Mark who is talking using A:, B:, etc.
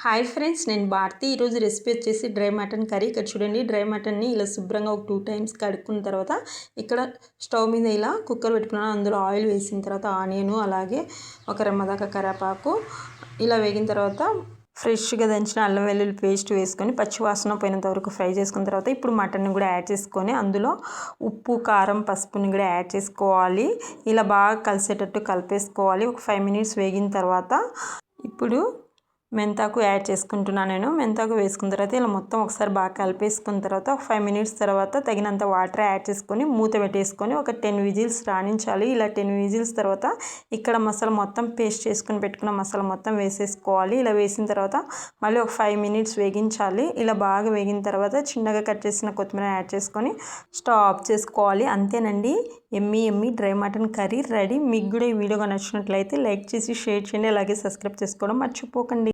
A: Hi friends, నేను భారతి. ఈరోజు recipe వచ్చేసి డ్రై మటన్ కర్రీ. ఇక్కడ చూడండి, డ్రై మటన్ని ఇలా శుభ్రంగా ఒక 2 టైమ్స్ కడుక్కున్న తర్వాత ఇక్కడ స్టవ్ మీద ఇలా కుక్కర్ పెట్టుకున్నాను. అందులో ఆయిల్ వేసిన తర్వాత ఆనియను, అలాగే ఒక రెమ్మ దాకా కరివేపాకు ఇలా వేగిన తర్వాత ఫ్రెష్గా దంచిన అల్లం వెల్లుల్లి పేస్ట్ వేసుకొని పచ్చివాసన పోయినంత వరకు ఫ్రై చేసుకున్న తర్వాత ఇప్పుడు మటన్ని కూడా యాడ్ చేసుకొని అందులో ఉప్పు, కారం, పసుపుని కూడా యాడ్ చేసుకోవాలి. ఇలా బాగా కలిసేటట్టు కలిపేసుకోవాలి. ఒక 5 మినిట్స్ వేగిన తర్వాత ఇప్పుడు మెంతాకు యాడ్ చేసుకుంటున్నాను. నేను మెంతాకు వేసుకున్న తర్వాత ఇలా మొత్తం ఒకసారి బాగా కలిపేసుకున్న తర్వాత ఒక 5 మినిట్స్ తర్వాత తగినంత వాటర్ యాడ్ చేసుకొని మూత పెట్టేసుకొని ఒక 10 విజిల్స్ రాణించాలి. ఇలా 10 విజిల్స్ తర్వాత ఇక్కడ మసాలా మొత్తం పేస్ట్ చేసుకుని పెట్టుకున్న మసాలా మొత్తం వేసేసుకోవాలి. ఇలా వేసిన తర్వాత మళ్ళీ ఒక 5 మినిట్స్ వేగించాలి. ఇలా బాగా వేగిన తర్వాత చిన్నగా కట్ చేసిన కొత్తిమీర యాడ్ చేసుకొని స్టవ్ ఆఫ్ చేసుకోవాలి. అంతేనండి, Emmy dry mutton curry ready. మీకు కూడా ఈ వీడియో నచ్చినట్లయితే లైక్ చేసి షేర్ చేయండి, అలాగే సబ్స్క్రైబ్ చేసుకోవడం మర్చిపోకండి.